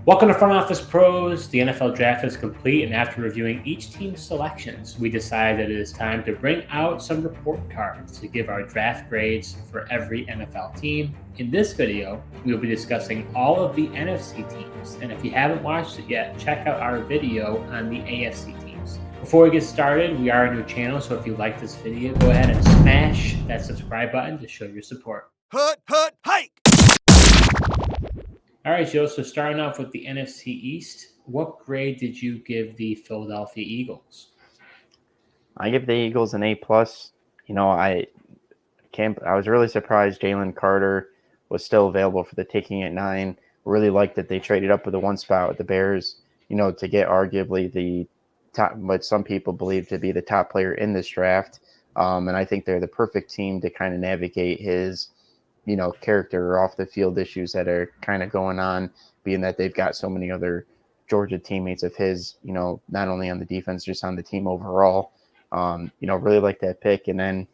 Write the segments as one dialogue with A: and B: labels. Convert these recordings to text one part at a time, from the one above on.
A: Welcome to Front Office Pros. The NFL draft is complete, and after reviewing each team's selections, we decided that it is time to bring out some report cards to give our draft grades for every NFL team. In this video, we will be discussing all of the NFC teams, and if you haven't watched it yet, check out our video on the AFC teams. Before we get started, we are a new channel, so if you like this video, go ahead and smash that subscribe button to show your support.
B: Hike!
A: All right, Joe, so starting off with the NFC East, what grade did you give the Philadelphia Eagles?
C: I give the Eagles an A+. I was really surprised Jalen Carter was still available for the taking at 9. Really liked that they traded up with the one spot with the Bears, to get arguably the top, what some people believe to be the top player in this draft. And I think they're the perfect team to kind of navigate his, character or off the field issues that are kind of going on, being that they've got so many other Georgia teammates of his, not only on the defense, just on the team overall. Really like that pick. And then,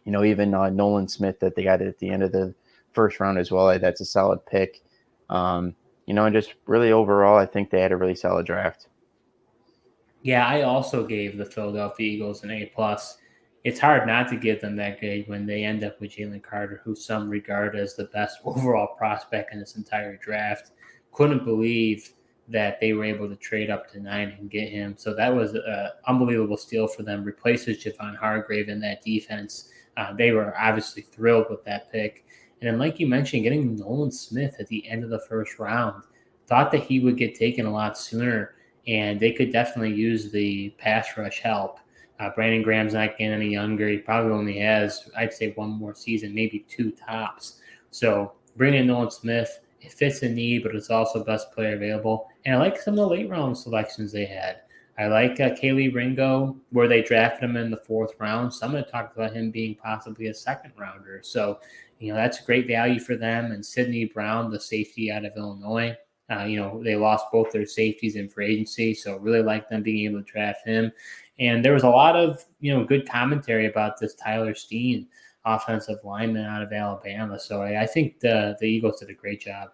C: even Nolan Smith that they got at the end of the first round as well. That's a solid pick. And just really overall, I think they had a really solid draft.
A: Yeah, I also gave the Philadelphia Eagles an A+. It's hard not to give them that grade when they end up with Jalen Carter, who some regard as the best overall prospect in this entire draft. Couldn't believe that they were able to trade up to 9 and get him. So that was an unbelievable steal for them. Replaces Javon Hargrave in that defense. They were obviously thrilled with that pick. And then, like you mentioned, getting Nolan Smith at the end of the first round, thought that he would get taken a lot sooner, and they could definitely use the pass rush help. Brandon Graham's not getting any younger. He probably only has, I'd say, one more season, maybe 2 tops. So bringing in Nolan Smith, it fits a need, but it's also best player available. And I like some of the late round selections they had. I like Kaylee Ringo, where they drafted him in the 4th round. Someone talked about him being possibly a 2nd rounder. So, that's great value for them. And Sidney Brown, the safety out of Illinois. They lost both their safeties in free agency, so really like them being able to draft him. And there was a lot of, good commentary about this Tyler Steen, offensive lineman out of Alabama. So I think the Eagles did a great job.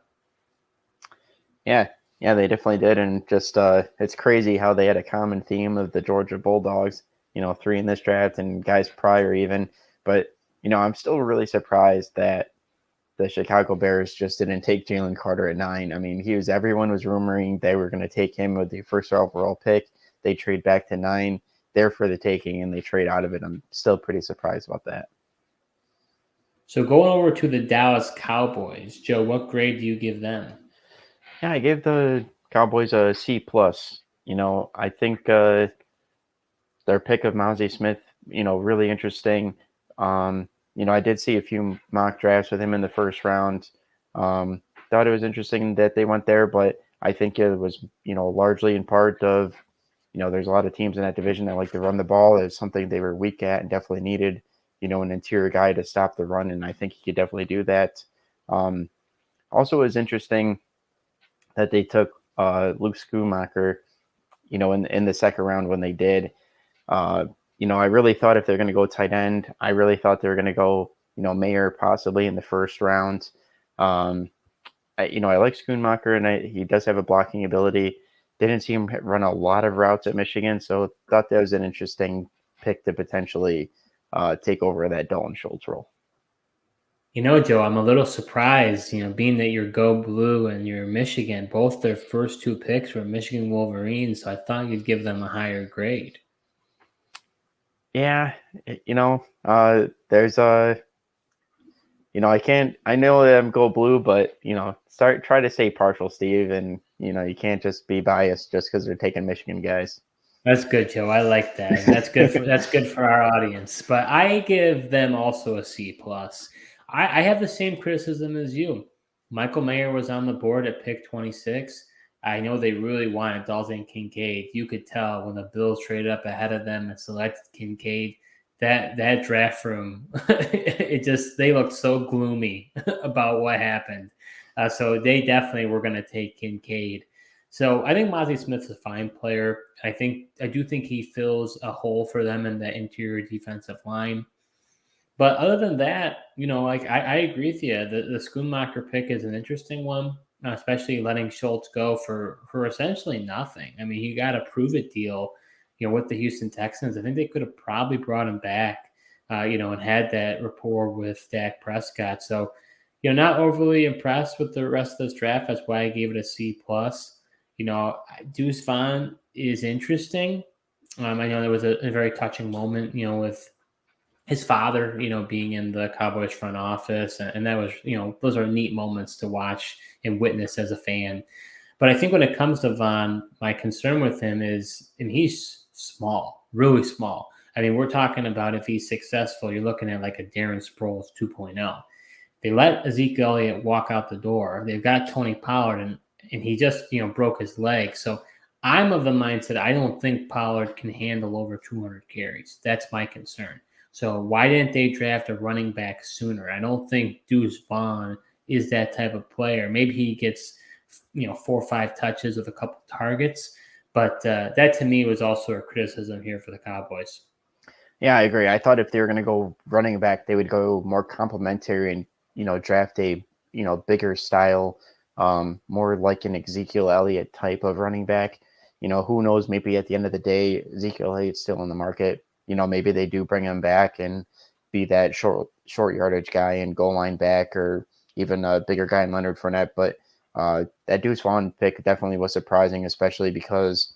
C: Yeah, they definitely did. And just it's crazy how they had a common theme of the Georgia Bulldogs, 3 in this draft and guys prior even. But, I'm still really surprised that the Chicago Bears just didn't take Jalen Carter at 9. I mean, everyone was rumoring they were going to take him with the first overall pick. They trade back to 9. They're for the taking, and they trade out of it. I'm still pretty surprised about that.
A: So going over to the Dallas Cowboys, Joe, what grade do you give them?
C: Yeah, I gave the Cowboys a C+. I think their pick of Mozzie Smith, really interesting. I did see a few mock drafts with him in the first round. Thought it was interesting that they went there, but I think it was, largely in part of, there's a lot of teams in that division that like to run the ball. It's something they were weak at and definitely needed, an interior guy to stop the run, and I think he could definitely do that. Also, it was interesting that they took Luke Schoonmaker, in the second round when they did. I really thought if they're going to go tight end, I really thought they were going to go, Mayer possibly in the first round. I like Schoonmaker, and he does have a blocking ability. Didn't see him run a lot of routes at Michigan, so thought that was an interesting pick to potentially take over that Dalton Schultz role.
A: Joe, I'm a little surprised, being that you're Go Blue and you're Michigan, both their first 2 picks were Michigan Wolverines, so I thought you'd give them a higher grade.
C: Yeah, there's a, I know that I'm Go Blue, but, try to stay partial, Steve, and, you can't just be biased just because they're taking Michigan guys.
A: That's good, Joe. I like that. That's good for our audience. But I give them also a C+. I have the same criticism as you. Michael Mayer was on the board at pick 26. I know they really wanted Dalton Kincaid. You could tell when the Bills traded up ahead of them and selected Kincaid, that draft room, they looked so gloomy about what happened. So they definitely were going to take Kincaid. So I think Mozzie Smith's a fine player. I do think he fills a hole for them in the interior defensive line. But other than that, I agree with you. The Schoonmaker pick is an interesting one. especially letting Schultz go for essentially nothing. I mean, he got a prove it deal, with the Houston Texans. I think they could have probably brought him back, and had that rapport with Dak Prescott. So, not overly impressed with the rest of this draft. That's why I gave it a C plus. Deuce Vaughn is interesting. I know there was a very touching moment, with his father, being in the Cowboys front office. And that was, those are neat moments to watch and witness as a fan. But I think when it comes to Vaughn, my concern with him is, and he's small, really small. I mean, we're talking about if he's successful, you're looking at like a Darren Sproles 2.0. They let Ezekiel Elliott walk out the door. They've got Tony Pollard, and he just, broke his leg. So I'm of the mindset I don't think Pollard can handle over 200 carries. That's my concern. So why didn't they draft a running back sooner? I don't think Deuce Vaughn is that type of player. Maybe he gets, 4 or 5 touches with a couple targets. But that to me was also a criticism here for the Cowboys.
C: Yeah, I agree. I thought if they were going to go running back, they would go more complimentary and, draft a, bigger style, more like an Ezekiel Elliott type of running back. Who knows, maybe at the end of the day, Ezekiel Elliott's still in the market. Maybe they do bring him back and be that short yardage guy and goal line back, or even a bigger guy in Leonard Fournette. But that Deuce Vaughn pick definitely was surprising, especially because,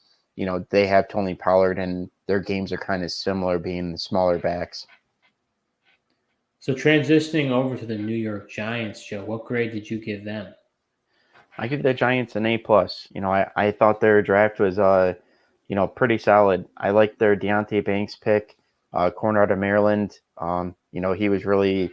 C: they have Tony Pollard and their games are kind of similar, being the smaller backs.
A: So transitioning over to the New York Giants, Joe, what grade did you give them?
C: I give the Giants an A plus. I thought their draft was pretty solid. I liked their Deontay Banks pick, corner out of Maryland. He was really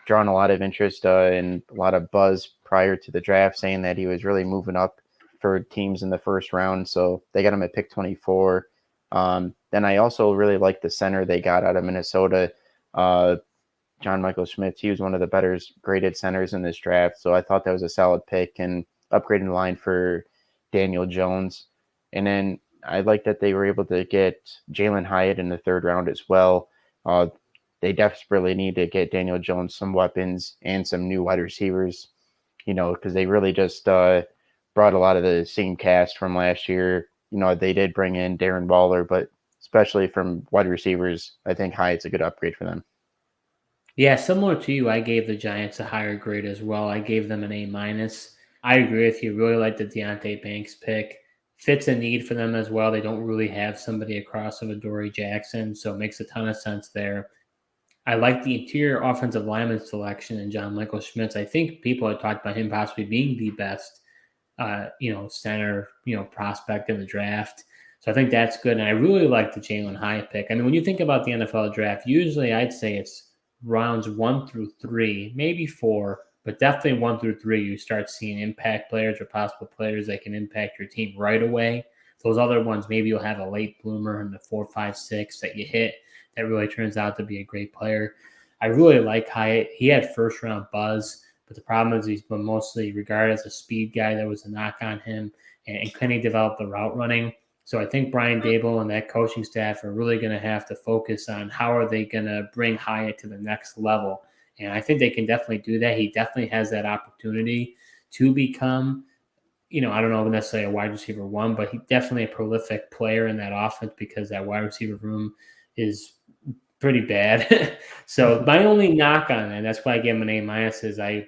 C: drawing a lot of interest and a lot of buzz prior to the draft, saying that he was really moving up for teams in the first round. So they got him at pick 24. Then I also really liked the center they got out of Minnesota, John Michael Schmitz. He was one of the better graded centers in this draft. So I thought that was a solid pick and upgrading the line for Daniel Jones. And then I like that they were able to get Jalen Hyatt in the third round as well. They desperately need to get Daniel Jones some weapons and some new wide receivers, because they really just brought a lot of the same cast from last year. They did bring in Darren Waller, but especially from wide receivers, I think Hyatt's a good upgrade for them.
A: Yeah, similar to you, I gave the Giants a higher grade as well. I gave them an A minus. I agree with you. Really like the Deontay Banks pick. Fits a need for them as well. They don't really have somebody across of Adoree Jackson, so it makes a ton of sense there. I like the interior offensive lineman selection in John Michael Schmitz. I think people had talked about him possibly being the best, center, prospect in the draft. So I think that's good. And I really like the Jalen Hyatt pick. I mean, when you think about the NFL draft, usually I'd say it's rounds 1 through 3, maybe 4, but definitely 1 through 3. You start seeing impact players or possible players that can impact your team right away. Those other ones, maybe you'll have a late bloomer in the 4, 5, 6 that you hit that really turns out to be a great player. I really like Hyatt. He had first round buzz, but the problem is he's been mostly regarded as a speed guy. There was a knock on him, and can he develop the route running? So I think Brian Daboll and that coaching staff are really going to have to focus on how are they going to bring Hyatt to the next level. And I think they can definitely do that. He definitely has that opportunity to become, I don't know necessarily a wide receiver 1, but he's definitely a prolific player in that offense because that wide receiver room is pretty bad. So my only knock on it, and that's why I gave him an A minus, is I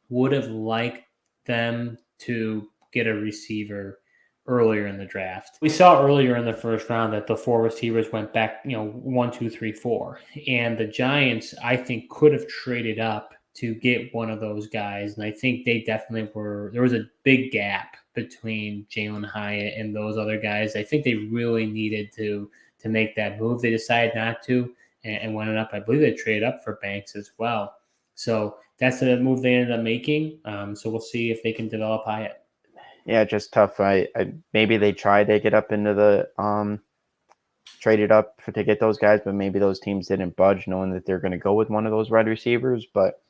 A: would have liked them to get a receiver earlier in the draft. We saw earlier in the first round that the 4 receivers went back, 1, 2, 3, 4. And the Giants, I think, could have traded up to get one of those guys. And I think they definitely were. There was a big gap between Jalen Hyatt and those other guys. I think they really needed to make that move. They decided not to and went up. I believe they traded up for Banks as well. So that's the move they ended up making. So we'll see if they can develop Hyatt.
C: Yeah, just tough. I maybe they tried to get up into the traded up to get those guys, but maybe those teams didn't budge, knowing that they're going to go with one of those wide receivers. But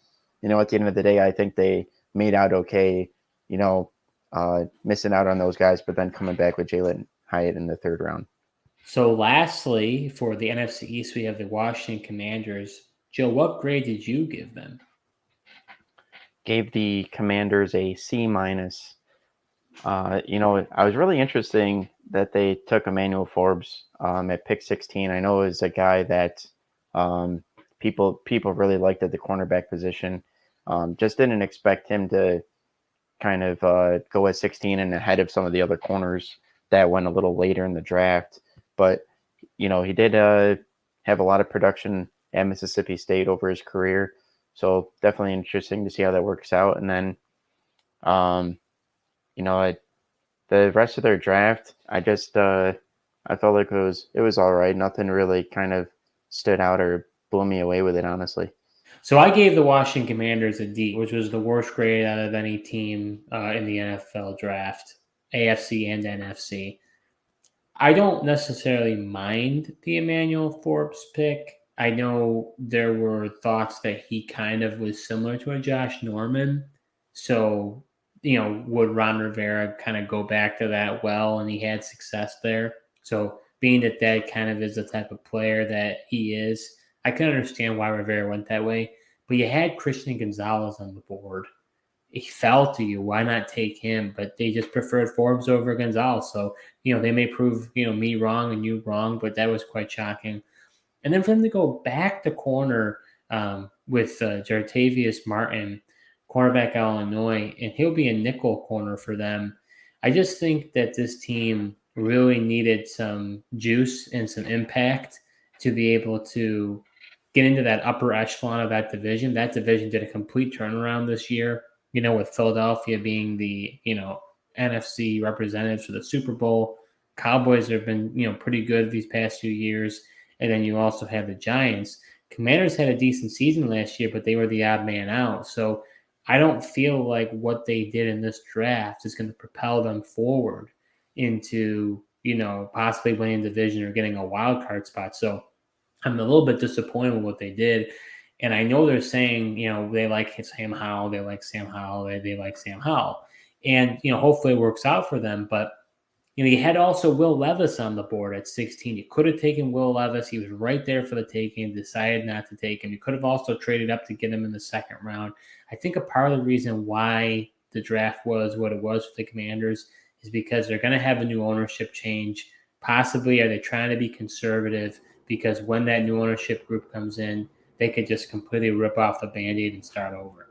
C: at the end of the day, I think they made out okay. Missing out on those guys, but then coming back with Jalen Hyatt in the third round.
A: So lastly, for the NFC East, we have the Washington Commanders. Joe, what grade did you give them?
C: gave the Commanders a C minus. I was really interesting that they took Emmanuel Forbes at pick 16. I know it was a guy that people really liked at the cornerback position. Just didn't expect him to kind of go at 16 and ahead of some of the other corners that went a little later in the draft. But, he did have a lot of production at Mississippi State over his career. So definitely interesting to see how that works out. And then, the rest of their draft, I just I felt like it was all right. Nothing really kind of stood out or blew me away with it, honestly.
A: So I gave the Washington Commanders a D, which was the worst grade out of any team in the NFL draft, AFC and NFC. I don't necessarily mind the Emmanuel Forbes pick. I know there were thoughts that he kind of was similar to a Josh Norman. So, would Ron Rivera kind of go back to that well, and he had success there? So, being that kind of is the type of player that he is, I can understand why Rivera went that way. But you had Christian Gonzalez on the board. He fell to you. Why not take him? But they just preferred Forbes over Gonzalez. So, they may prove, me wrong and you wrong, but that was quite shocking. And then for them to go back to corner with Jartavius Martin, cornerback Illinois, and he'll be a nickel corner for them. I just think that this team really needed some juice and some impact to be able to get into that upper echelon of that division. That division did a complete turnaround this year, with Philadelphia being the, NFC representatives for the Super Bowl. Cowboys have been, pretty good these past few years. And then you also have the Giants. Commanders had a decent season last year, but they were the odd man out. So I don't feel like what they did in this draft is going to propel them forward into, possibly winning the division or getting a wild card spot. So I'm a little bit disappointed with what they did. And I know they're saying, they like Sam Howell, they like Sam Howell, they like Sam Howell. And, hopefully it works out for them. But, you had also Will Levis on the board at 16. You could have taken Will Levis. He was right there for the taking, decided not to take him. You could have also traded up to get him in the second round. I think a part of the reason why the draft was what it was for the Commanders is because they're going to have a new ownership change. Possibly are they trying to be conservative? Because when that new ownership group comes in, they could just completely rip off the Band-Aid and start over.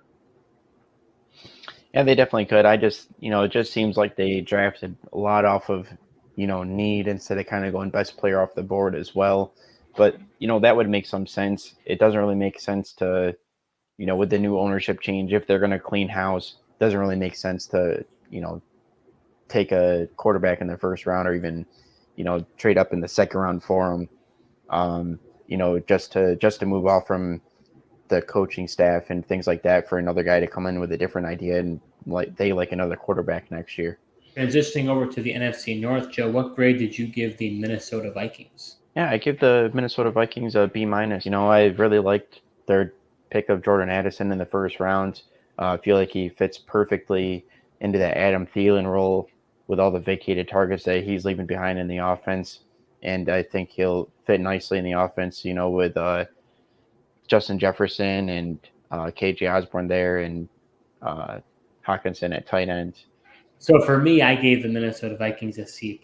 C: Yeah, they definitely could. I just, it just seems like they drafted a lot off of, need instead of kind of going best player off the board as well. But, that would make some sense. It doesn't really make sense to, with the new ownership change, if they're going to clean house, it doesn't really make sense to, take a quarterback in the first round or even, trade up in the second round for them. Just to move off from the coaching staff and things like that for another guy to come in with a different idea and like another quarterback next year.
A: Transitioning over to the NFC North, Joe, what grade did you give the Minnesota Vikings?
C: Yeah, I give the Minnesota Vikings a B minus. I really liked their pick of Jordan Addison in the first round. I feel like he fits perfectly into that Adam Thielen role with all the vacated targets that he's leaving behind in the offense. And I think he'll fit nicely in the offense, with Justin Jefferson and KJ Osborne there and Hawkinson at tight end.
A: So for me, I gave the Minnesota Vikings a C+.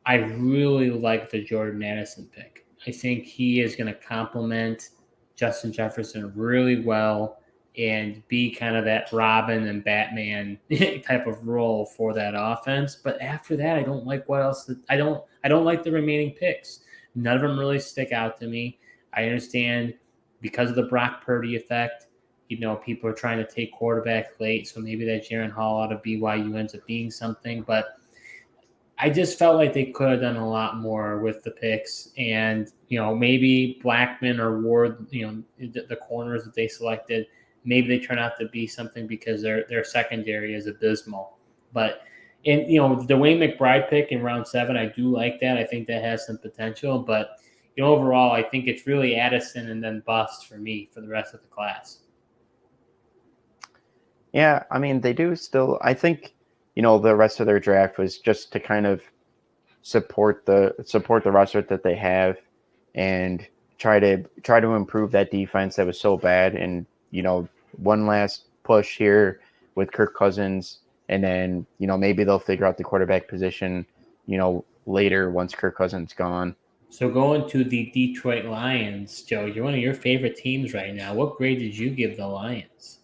A: I really like the Jordan Addison pick. I think he is going to complement Justin Jefferson really well and be kind of that Robin and Batman type of role for that offense. But after that, I don't like what else. I don't like the remaining picks. None of them really stick out to me. I understand because of the Brock Purdy effect. People are trying to take quarterback late, so maybe that Jaren Hall out of BYU ends up being something. But I just felt like they could have done a lot more with the picks. And, maybe Blackman or Ward, the corners that they selected, maybe they turn out to be something because their secondary is abysmal. But, and the Wayne McBride pick in round 7, I do like that. I think that has some potential. But, overall, I think it's really Addison and then bust for me for the rest of the class.
C: Yeah, I mean, they do still. I think, the rest of their draft was just to kind of support the roster that they have and try to improve that defense that was so bad. And one last push here with Kirk Cousins, and then maybe they'll figure out the quarterback position later once Kirk Cousins gone.
A: So going to the Detroit Lions, Joe, you're one of your favorite teams right now. What grade did you give the Lions?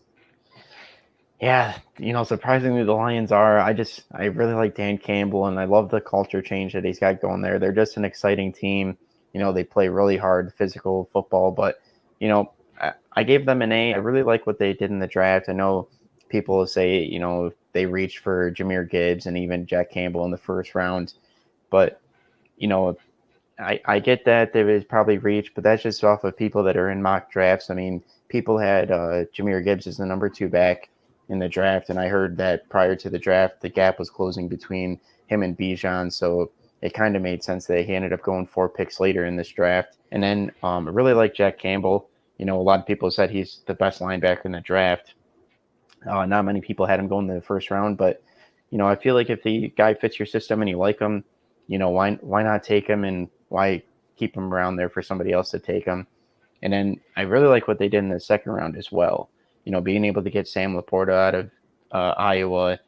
C: Yeah, surprisingly the Lions are. I really like Dan Campbell, and I love the culture change that he's got going there. They're just an exciting team. They play really hard, physical football, but I gave them an A. I really like what they did in the draft. I know people say, they reached for Jahmyr Gibbs and even Jack Campbell in the first round, but I get that they was probably reached, but that's just off of people that are in mock drafts. I mean, people had Jahmyr Gibbs as the number 2 back in the draft, and I heard that prior to the draft, the gap was closing between him and Bijan, so it kind of made sense that he ended up going 4 picks later in this draft. And then I really like Jack Campbell. A lot of people said he's the best linebacker in the draft. Not many people had him going in the first round, but I feel like if the guy fits your system and you like him, why not take him, and why keep him around there for somebody else to take him? And then I really like what they did in the second round as well. Being able to get Sam Laporta out of Iowa.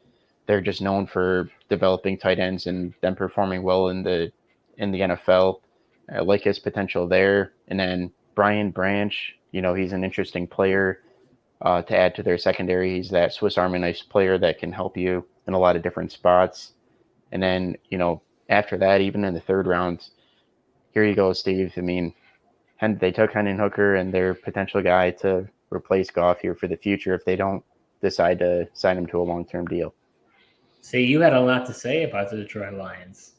C: They're just known for developing tight ends and them performing well in the NFL. I like his potential there. And then Brian Branch, he's an interesting player to add to their secondary. He's that Swiss Army knife player that can help you in a lot of different spots. And then, after that, even in the third round, here you go, Steve. I mean, and they took Hendon Hooker and their potential guy to replace Goff here for the future if they don't decide to sign him to a long-term deal.
A: See, you had a lot to say about the Detroit Lions.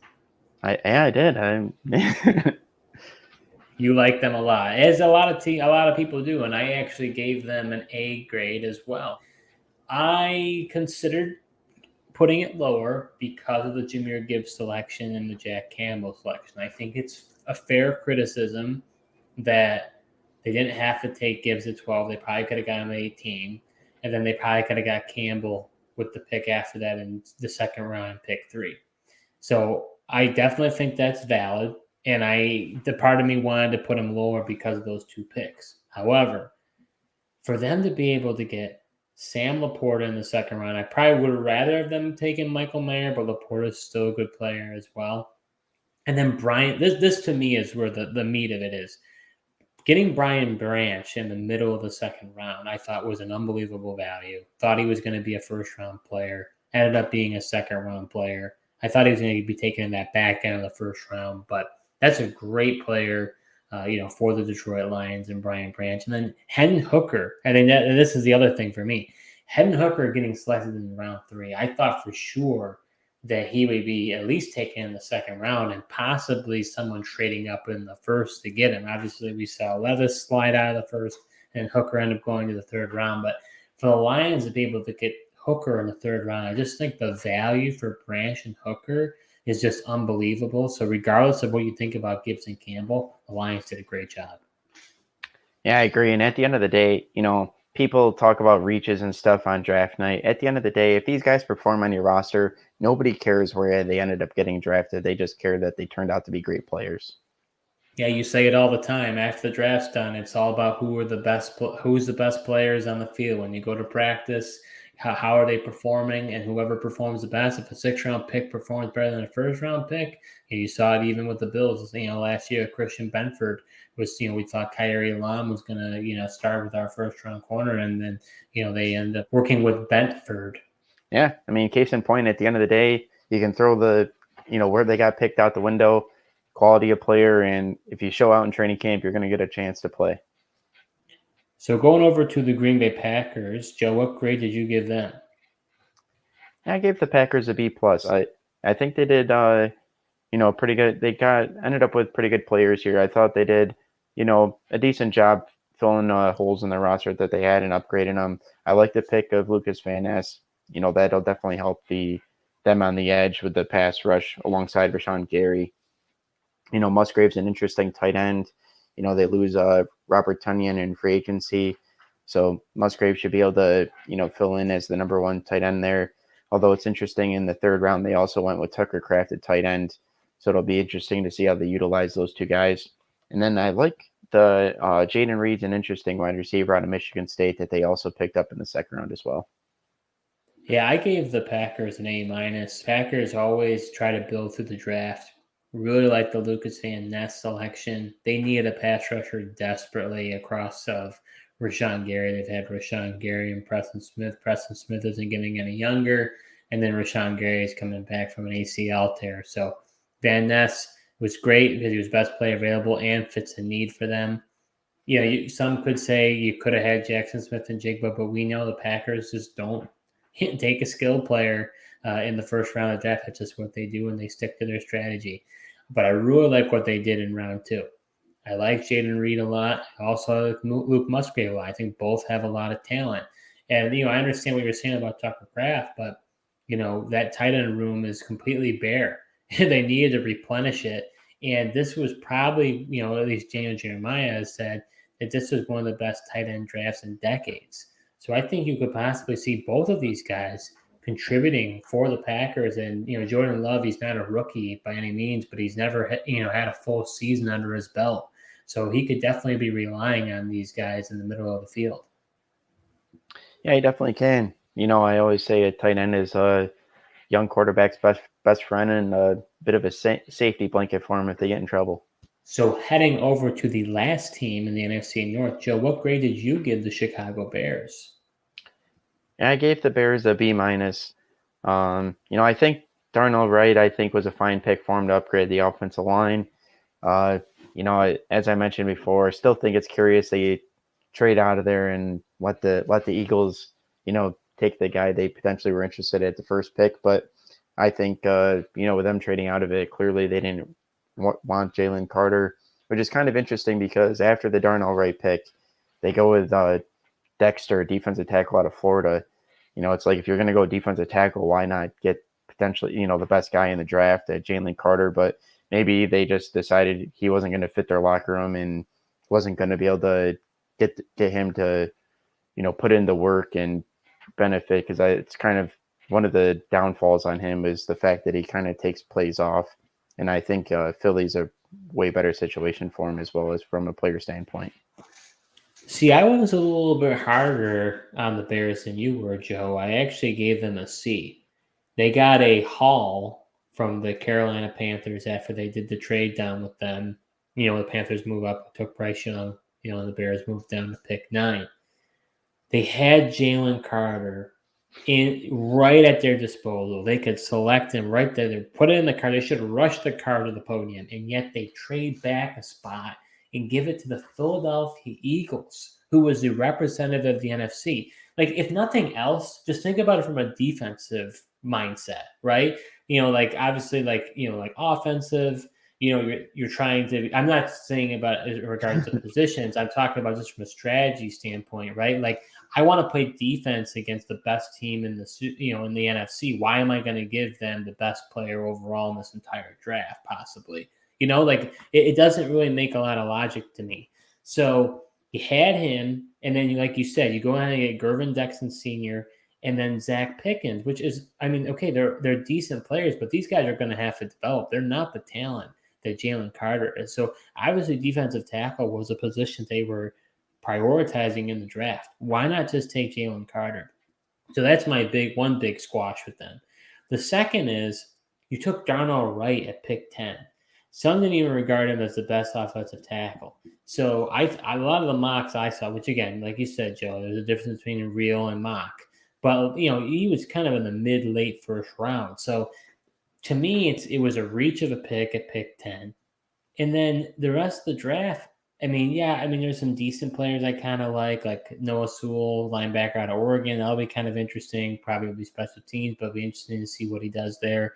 C: I did.
A: You like them a lot, as a lot of people do, and I actually gave them an A grade as well. I considered putting it lower because of the Jahmyr Gibbs selection and the Jack Campbell selection. I think it's a fair criticism that they didn't have to take Gibbs at 12. They probably could have got him at 18, and then they probably could have got Campbell with the pick after that in the second round, pick 3. So I definitely think that's valid, and the part of me wanted to put him lower because of those 2 picks. However, for them to be able to get Sam Laporta in the second round, I probably would have rather have them taken Michael Mayer, but Laporta is still a good player as well. And then Brian, this to me is where the meat of it is. Getting Brian Branch in the middle of the second round, I thought was an unbelievable value. Thought he was going to be a first-round player. Ended up being a second-round player. I thought he was going to be taken in that back end of the first round, but that's a great player, for the Detroit Lions and Brian Branch. And then Hendon Hooker, and this is the other thing for me. Hendon Hooker getting selected in round 3, I thought for sure that he would be at least taken in the second round and possibly someone trading up in the first to get him. Obviously, we saw Levis slide out of the first and Hooker end up going to the third round. But for the Lions to be able to get Hooker in the third round, I just think the value for Branch and Hooker is just unbelievable. So regardless of what you think about Gibbs and Campbell, the Lions did a great job.
C: Yeah, I agree. And at the end of the day, people talk about reaches and stuff on draft night. At the end of the day, if these guys perform on your roster, nobody cares where they ended up getting drafted. They just care that they turned out to be great players.
A: Yeah, you say it all the time. After the draft's done, it's all about who's the best players on the field. When you go to practice, how are they performing? And whoever performs the best, if a 6th-round pick performs better than a 1st-round pick, you saw it even with the Bills. Last year, Christian Benford was, we thought Kyrie Elam was going to, start with our 1st-round corner, and then, they end up working with Benford.
C: Yeah, I mean, case in point, at the end of the day, you can throw the, where they got picked out the window, quality of player, and if you show out in training camp, you're going to get a chance to play.
A: So going over to the Green Bay Packers, Joe, what grade did you give them?
C: I gave the Packers a B+. I think they did, pretty good. They ended up with pretty good players here. I thought they did, a decent job filling holes in the roster that they had and upgrading them. I like the pick of Lucas Van Ness. That'll definitely help them on the edge with the pass rush alongside Rashawn Gary. Musgrave's an interesting tight end. They lose Robert Tonyan in free agency. So Musgrave should be able to, fill in as the number 1 tight end there. Although it's interesting, in the third round, they also went with Tucker Kraft at tight end. So it'll be interesting to see how they utilize those 2 guys. And then I like Jaden Reed's an interesting wide receiver out of Michigan State that they also picked up in the second round as well.
A: Yeah, I gave the Packers an A-. Packers always try to build through the draft. Really like the Lucas Van Ness selection. They needed a pass rusher desperately across of Rashawn Gary. They've had Rashawn Gary and Preston Smith. Preston Smith isn't getting any younger, and then Rashawn Gary is coming back from an ACL tear. So Van Ness was great because he was best player available and fits a need for them. Some could say you could have had Jackson Smith and Jigba, but we know the Packers just don't take a skilled player in the first round of the draft. That's just what they do, and they stick to their strategy. But I really like what they did in round 2. I like Jaden Reed a lot. I also like Luke Musgrave a lot. I think both have a lot of talent. And, I understand what you're saying about Tucker Kraft, but, that tight end room is completely bare. They needed to replenish it. And this was probably, at least Daniel Jeremiah has said that this was one of the best tight end drafts in decades. So I think you could possibly see both of these guys contributing for the Packers. And, Jordan Love, he's not a rookie by any means, but he's never, had a full season under his belt. So he could definitely be relying on these guys in the middle of the field.
C: Yeah, he definitely can. I always say a tight end is a young quarterback's best friend and a bit of a safety blanket for him if they get in trouble.
A: So heading over to the last team in the NFC North, Joe, what grade did you give the Chicago Bears?
C: I gave the Bears a B-. I think Darnell Wright, was a fine pick for him to upgrade the offensive line. As I mentioned before, I still think it's curious they trade out of there and let the Eagles, take the guy they potentially were interested in at the first pick. But I think, with them trading out of it, clearly they didn't want Jalen Carter, which is kind of interesting because after the Darnell Wright pick, they go with Dexter, defensive tackle out of Florida. It's like if you're going to go defensive tackle, why not get potentially, the best guy in the draft at Jalen Carter? But maybe they just decided he wasn't going to fit their locker room and wasn't going to be able to get him to, put in the work and benefit, because it's kind of one of the downfalls on him is the fact that he kind of takes plays off. And I think Philly's a way better situation for him as well as from a player standpoint.
A: See, I was a little bit harder on the Bears than you were, Joe. I actually gave them a C. They got a haul from the Carolina Panthers after they did the trade down with them. The Panthers move up, took Bryce Young, and the Bears moved down to pick 9. They had Jalen Carter right at their disposal. They could select him right there. They put it in the car. They should have rushed the car to the podium, and yet they trade back a spot and give it to the Philadelphia Eagles, who was the representative of the NFC. Like, if nothing else, just think about it from a defensive mindset, right? Obviously, offensive. You're trying to. I'm not saying about in regards to positions. I'm talking about just from a strategy standpoint, right? Like, I want to play defense against the best team in the in the NFC. Why am I going to give them the best player overall in this entire draft? Possibly, it doesn't really make a lot of logic to me. So you had him, and then like you said, you go ahead and get Gervin Dexter Sr. and then Zach Pickens, which is, okay, they're decent players, but these guys are going to have to develop. They're not the talent that Jalen Carter is. So obviously defensive tackle was a position they were prioritizing in the draft. Why not just take Jalen Carter? So that's my one big squash with them. The second is you took Darnell Wright at pick 10. Some didn't even regard him as the best offensive tackle. So a lot of the mocks I saw, which again, like you said, Joe, there's a difference between real and mock. But, he was kind of in the mid-late first round. So to me, it was a reach of a pick at pick 10. And then the rest of the draft, there's some decent players I kind of like Noah Sewell, linebacker out of Oregon. That'll be kind of interesting. Probably will be special teams, but it'll be interesting to see what he does there.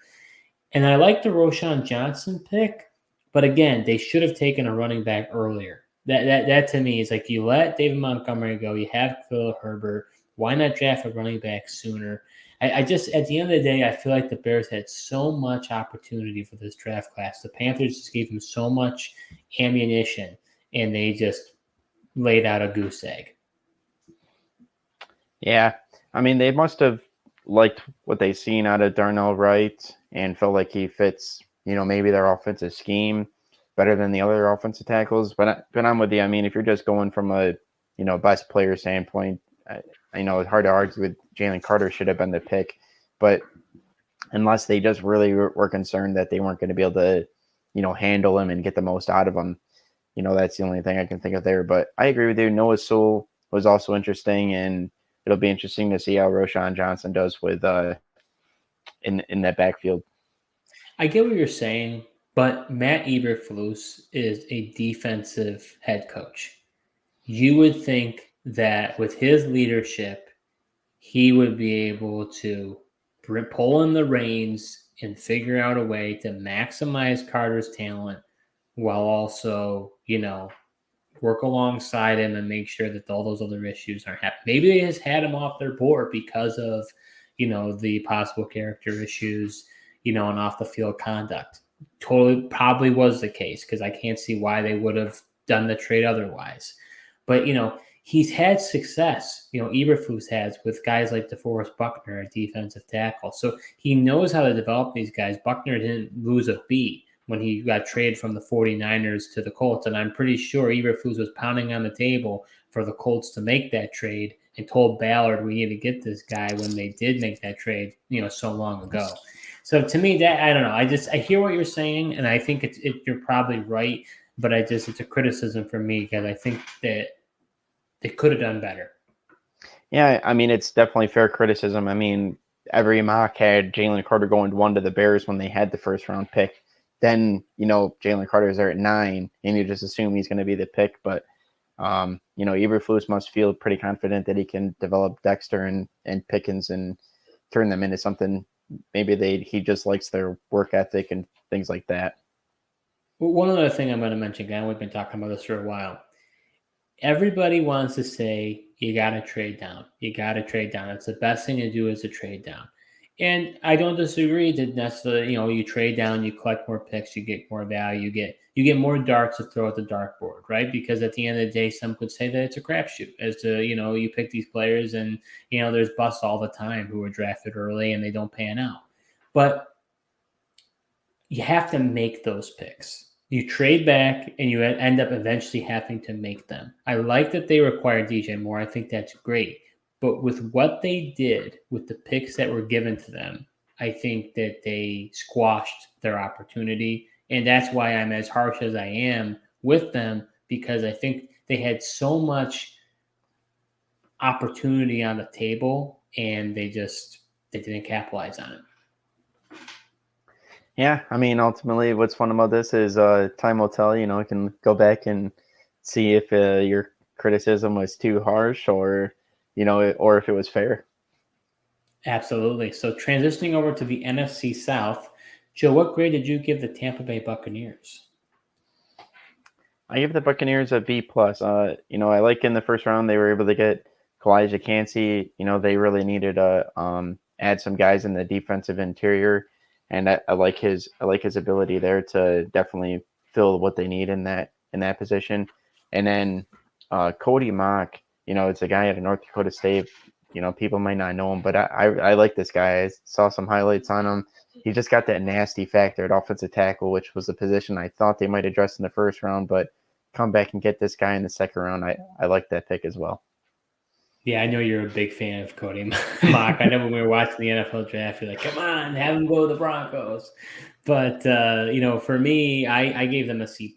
A: And I like the Roschon Johnson pick, but again, they should have taken a running back earlier. That to me is like, you let David Montgomery go. You have Phil Herbert. Why not draft a running back sooner? I just, at the end of the day, I feel like the Bears had so much opportunity for this draft class. The Panthers just gave them so much ammunition, and they just laid out a goose egg.
C: Yeah. They must have liked what they seen out of Darnell Wright and felt like he fits, maybe their offensive scheme. better than the other offensive tackles. But I'm with you. I mean, if you're just going from a best player standpoint, I know it's hard to argue with Jalen Carter should have been the pick, but unless they just really were concerned that they weren't going to be able to, handle him and get the most out of him, that's the only thing I can think of there. But I agree with you. Noah Sewell was also interesting, and it'll be interesting to see how Roshan Johnson does with in that backfield.
A: I get what you're saying, but Matt Eberflus is a defensive head coach. You would think that with his leadership, he would be able to pull in the reins and figure out a way to maximize Carter's talent while also, work alongside him and make sure that all those other issues aren't happening. Maybe they just had him off their board because of, the possible character issues, and off the field conduct. Totally probably was the case because I can't see why they would have done the trade otherwise. But, he's had success, Eberflus has with guys like DeForest Buckner, a defensive tackle. So he knows how to develop these guys. Buckner didn't lose a beat when he got traded from the 49ers to the Colts. And I'm pretty sure Eberflus was pounding on the table for the Colts to make that trade and told Ballard we need to get this guy when they did make that trade, so long ago. So to me, that I don't know. I hear what you're saying, and I think you're probably right, but it's a criticism for me because I think that they could have done better.
C: Yeah, I mean, it's definitely fair criticism. I mean, every mock had Jalen Carter going 1 to the Bears when they had the first round pick. Then, Jalen Carter is there at 9, and you just assume he's going to be the pick. But, Eberflus must feel pretty confident that he can develop Dexter and Pickens and turn them into something. Maybe he just likes their work ethic and things like that.
A: Well, one other thing I'm going to mention, again, we've been talking about this for a while. Everybody wants to say you got to trade down. You got to trade down. It's the best thing to do is to trade down. And I don't disagree that necessarily, you trade down, you collect more picks, you get more value, you get more darts to throw at the dartboard, right? Because at the end of the day, some could say that it's a crapshoot as to, you pick these players and, there's busts all the time who are drafted early and they don't pan out. But you have to make those picks. You trade back and you end up eventually having to make them. I like that they require DJ Moore. I think that's great. But with what they did with the picks that were given to them, I think that they squashed their opportunity. And that's why I'm as harsh as I am with them, because I think they had so much opportunity on the table and they didn't capitalize on it.
C: Yeah, I mean, ultimately, what's fun about this is time will tell. You can go back and see if your criticism was too harsh or if it was fair.
A: Absolutely. So transitioning over to the NFC South, Joe, what grade did you give the Tampa Bay Buccaneers?
C: I give the Buccaneers a B+. I like in the first round they were able to get Kalijah Kancey. They really needed to add some guys in the defensive interior, and I like his ability there to definitely fill what they need in that position. And then Cody Mock, it's a guy out of North Dakota State. People might not know him, but I like this guy. I saw some highlights on him. He just got that nasty factor at offensive tackle, which was a position I thought they might address in the first round, but come back and get this guy in the second round. I like that pick as well.
A: Yeah, I know you're a big fan of Cody Mock. I know when we were watching the NFL draft, you're like, come on, have him go to the Broncos. But, for me, I gave them a C+.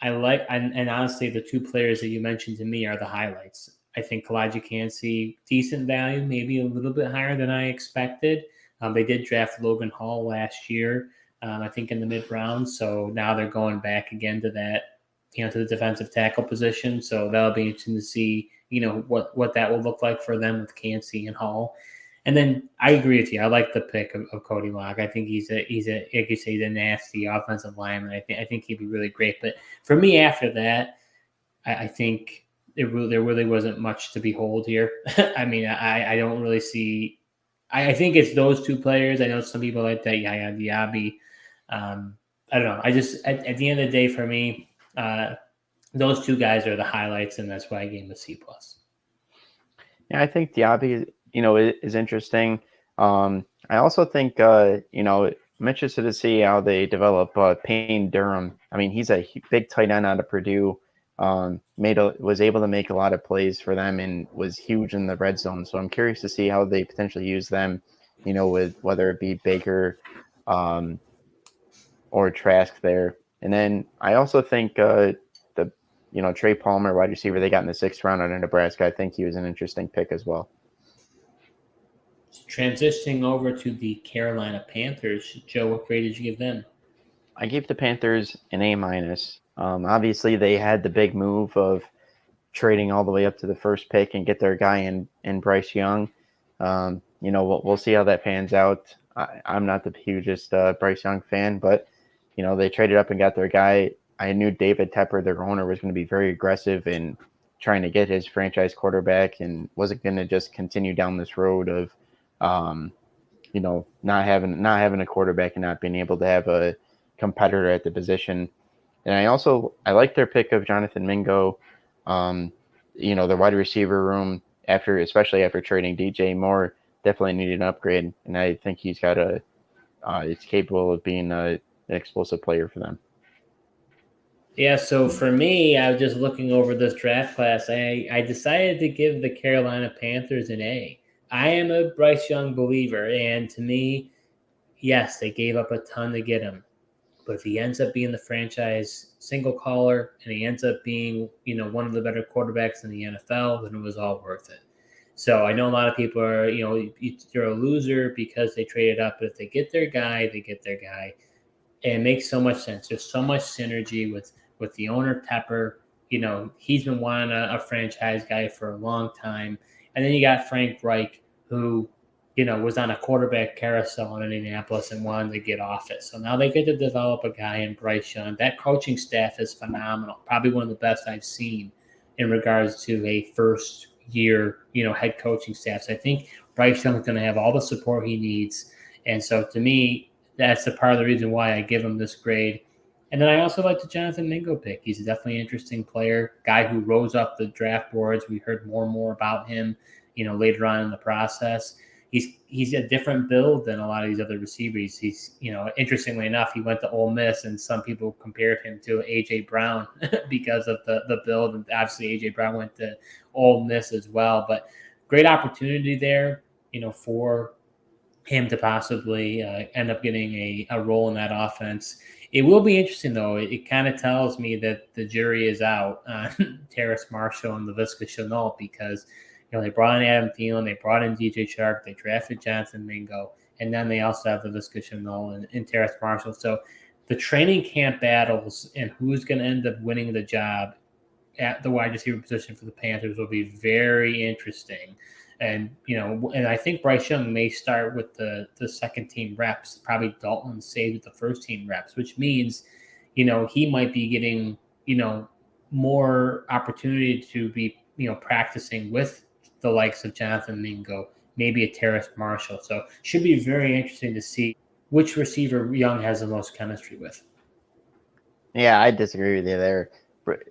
A: I like, and honestly, the two players that you mentioned to me are the highlights. I think Kalijah Kancey, decent value, maybe a little bit higher than I expected. They did draft Logan Hall last year, I think in the mid-round. So now they're going back again to that, to the defensive tackle position. So that'll be interesting to see, what that will look like for them with Kancey and Hall. And then I agree with you. I like the pick of Cody Mock. I think he's a like you say, he's a nasty offensive lineman. I think he'd be really great. But for me, after that, I think there really wasn't much to behold here. I mean, I don't really see. I think it's those two players. I know some people like that Yaya Diaby. I don't know. I just at the end of the day, for me, those two guys are the highlights, and that's why I gave him a C+.
C: Yeah, I think Diaby, is interesting. I also think, I'm interested to see how they develop Payne Durham. I mean, he's a big tight end out of Purdue. Was able to make a lot of plays for them and was huge in the red zone. So I'm curious to see how they potentially use them. With whether it be Baker, um, or Trask there. And then I also think the Trey Palmer, wide receiver they got in the 6th round out of Nebraska. I think he was an interesting pick as well.
A: Transitioning over to the Carolina Panthers, Joe, what grade did you give them?
C: I gave the Panthers an A-. Obviously, they had the big move of trading all the way up to the first pick and get their guy in Bryce Young. We'll see how that pans out. I'm not the hugest Bryce Young fan, but they traded up and got their guy. I knew David Tepper, their owner, was going to be very aggressive in trying to get his franchise quarterback and wasn't going to just continue down this road of, not having a quarterback and not being able to have a competitor at the position. And I like their pick of Jonathan Mingo. The wide receiver room especially after trading DJ Moore, definitely needed an upgrade, and I think he's got it's capable of being an explosive player for them.
A: Yeah, so for me, I was just looking over this draft class. I decided to give the Carolina Panthers an A. I am a Bryce Young believer, and to me, yes, they gave up a ton to get him. But if he ends up being the franchise single caller and he ends up being, one of the better quarterbacks in the NFL, then it was all worth it. So I know a lot of people are, you're a loser because they traded up. But if they get their guy, they get their guy. And it makes so much sense. There's so much synergy with the owner Tepper. He's been wanting a franchise guy for a long time. And then you got Frank Reich, who was on a quarterback carousel in Indianapolis and wanted to get off it. So now they get to develop a guy in Bryce Young. That coaching staff is phenomenal. Probably one of the best I've seen in regards to a first year, head coaching staff. So I think Bryce Young is going to have all the support he needs. And so to me, that's the part of the reason why I give him this grade. And then I also like the Jonathan Mingo pick. He's definitely an interesting player, guy who rose up the draft boards. We heard more and more about him, later on in the process. He's a different build than a lot of these other receivers. He's, interestingly enough, he went to Ole Miss, and some people compared him to A.J. Brown because of the build. And obviously, A.J. Brown went to Ole Miss as well. But great opportunity there, for him to possibly end up getting a role in that offense. It will be interesting, though. It kind of tells me that the jury is out on Terrace Marshall and Laviska Shenault because they brought in Adam Thielen, they brought in DJ Chark, they drafted Jonathan Mingo, and then they also have Laviska Shenault and Terrace Marshall. So the training camp battles and who's going to end up winning the job at the wide receiver position for the Panthers will be very interesting. And I think Bryce Young may start with the second team reps. Probably Dalton stays with the first team reps, which means, he might be getting, more opportunity to be, practicing with the likes of Jonathan Mingo, maybe a Terrace Marshall. So should be very interesting to see which receiver Young has the most chemistry with.
C: Yeah, I disagree with you there.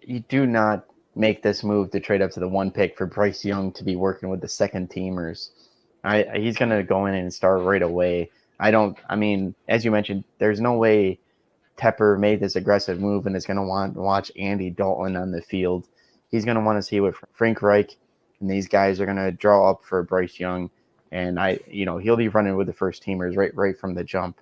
C: You do not make this move to trade up to the 1 pick for Bryce Young to be working with the second teamers. He's going to go in and start right away. As you mentioned, there's no way Tepper made this aggressive move and is going to want to watch Andy Dalton on the field. He's going to want to see what Frank Reich and these guys are going to draw up for Bryce Young. And he'll be running with the first teamers right from the jump.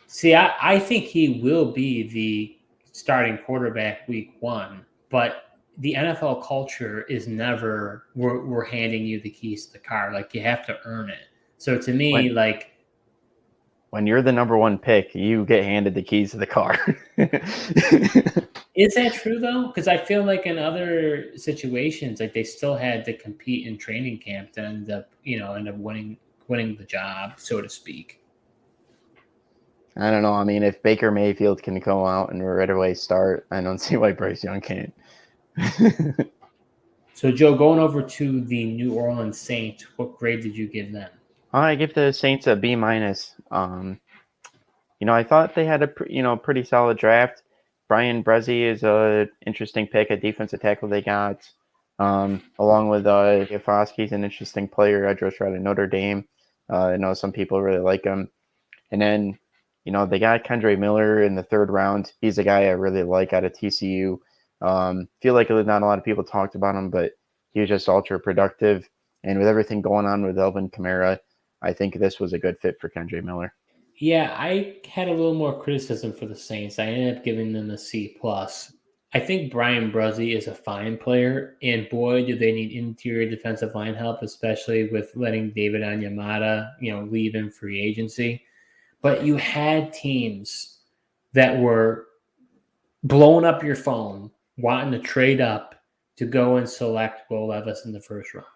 A: See, I think he will be the starting quarterback week 1, but the NFL culture is never we're handing you the keys to the car. Like, you have to earn it. So to me,
C: when you're the number 1 pick, you get handed the keys to the car.
A: Is that true though? Because I feel like in other situations, like they still had to compete in training camp to end up winning the job, so to speak.
C: I don't know. If Baker Mayfield can go out and right away start, I don't see why Bryce Young can't.
A: So, Joe, going over to the New Orleans Saints, what grade did you give them?
C: I give the Saints a B-. I thought they had a pretty solid draft. Brian Bresee is a interesting pick, a defensive tackle they got, along with Yafosky's an interesting player. I just read at Notre Dame. I know some people really like him. And then, they got Kendra Miller in the 3rd round. He's a guy I really like out of TCU. Feel like not a lot of people talked about him, but he was just ultra productive. And with everything going on with Alvin Kamara, I think this was a good fit for Kendra Miller.
A: Yeah, I had a little more criticism for the Saints. I ended up giving them a C plus. I think Brian Bruzzi is a fine player, and boy, do they need interior defensive line help, especially with letting David Onyemata, leave in free agency. But you had teams that were blowing up your phone, wanting to trade up to go and select Will Levis in the 1st round.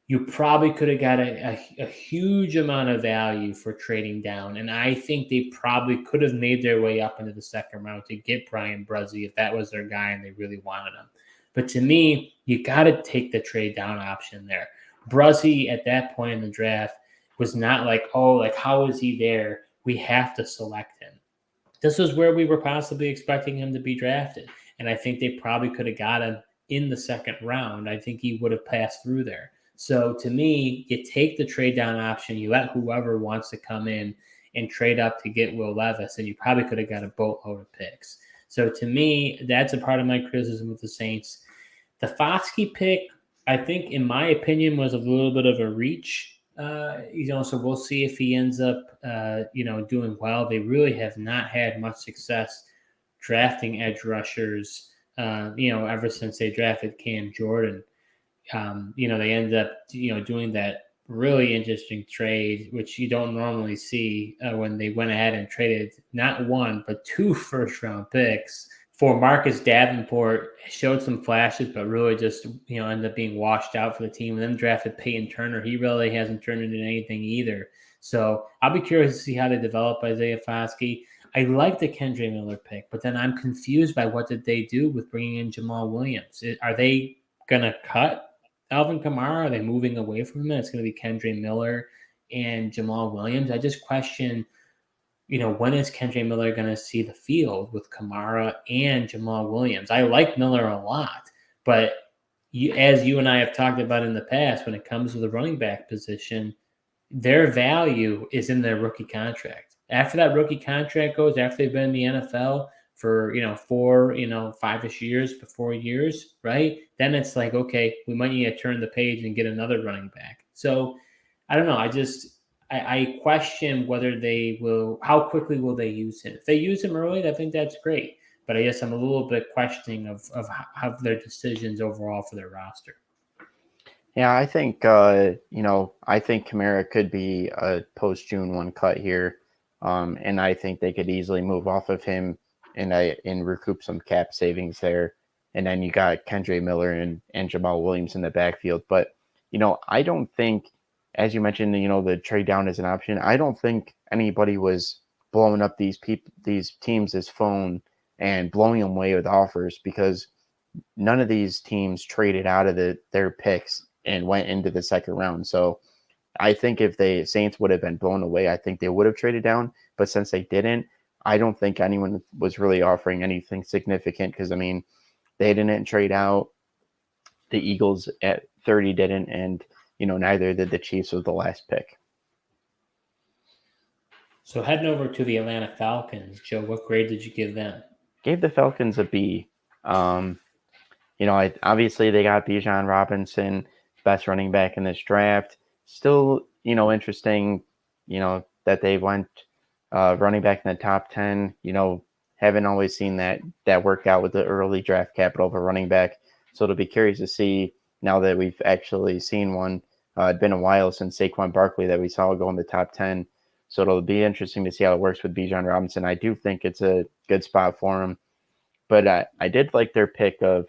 A: You probably could have got a huge amount of value for trading down. And I think they probably could have made their way up into the 2nd round to get Brian Bruzzi if that was their guy and they really wanted him. But to me, you got to take the trade down option there. Bruzzi at that point in the draft was not like, how is he there? We have to select him. This was where we were possibly expecting him to be drafted. And I think they probably could have got him in the 2nd round. I think he would have passed through there. So to me, you take the trade down option, you let whoever wants to come in and trade up to get Will Levis, and you probably could have got a boatload of picks. So to me, that's a part of my criticism with the Saints. The Foskey pick, I think, in my opinion, was a little bit of a reach. So we'll see if he ends up, doing well. They really have not had much success drafting edge rushers, ever since they drafted Cam Jordan. They ended up, doing that really interesting trade, which you don't normally see when they went ahead and traded not 1, but 2 first-round picks for Marcus Davenport. Showed some flashes, but really just, ended up being washed out for the team. And then drafted Peyton Turner. He really hasn't turned into anything either. So I'll be curious to see how they develop Isaiah Foskey. I like the Kendra Miller pick, but then I'm confused by what did they do with bringing in Jamal Williams. Are they going to cut Alvin Kamara? Are they moving away from him? It's going to be Kendra Miller and Jamal Williams. I just question, when is Kendra Miller going to see the field with Kamara and Jamal Williams? I like Miller a lot, but as you and I have talked about in the past, when it comes to the running back position, their value is in their rookie contract. After that rookie contract goes, after they've been in the NFL for 4, 5-ish years, 4 years, right? Then it's like, okay, we might need to turn the page and get another running back. So I don't know. I question whether they will. How quickly will they use him? If they use him early, I think that's great. But I guess I'm a little bit questioning of how their decisions overall for their roster.
C: Yeah, I think I think Kamara could be a post June 1 cut here, and I think they could easily move off of him and recoup some cap savings there. And then you got Kendra Miller and Jamal Williams in the backfield. But I don't think, as you mentioned, the trade down is an option. I don't think anybody was blowing up these teams' phone and blowing them away with offers, because none of these teams traded out of their picks and went into the 2nd round. So I think if the Saints would have been blown away, I think they would have traded down. But since they didn't, I don't think anyone was really offering anything significant, because, they didn't trade out. The Eagles at 30 didn't, and, neither did the Chiefs with the last pick.
A: So heading over to the Atlanta Falcons, Joe, what grade did you give them?
C: Gave the Falcons a B. Obviously they got Bijan Robinson, best running back in this draft. Still, interesting, that they went running back in the top 10. Haven't always seen that work out with the early draft capital of a running back. So it'll be curious to see now that we've actually seen one. It's been a while since Saquon Barkley that we saw go in the top 10. So it'll be interesting to see how it works with Bijan Robinson. I do think it's a good spot for him. But I did like their pick of,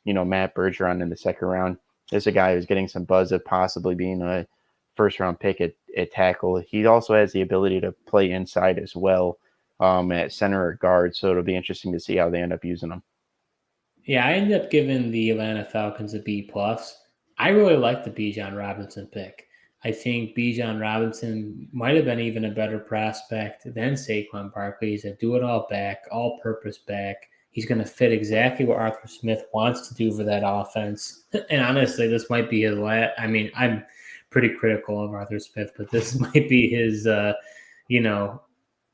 C: Matt Bergeron in the 2nd round. This is a guy who's getting some buzz of possibly being a first-round pick at tackle. He also has the ability to play inside as well, at center or guard. So it'll be interesting to see how they end up using him.
A: Yeah, I ended up giving the Atlanta Falcons a B+. I really like the Bijan Robinson pick. I think Bijan Robinson might have been even a better prospect than Saquon Barkley. He's a do-it-all back, all-purpose back. He's going to fit exactly what Arthur Smith wants to do for that offense. And honestly, this might be his last. I'm pretty critical of Arthur Smith, but this might be his,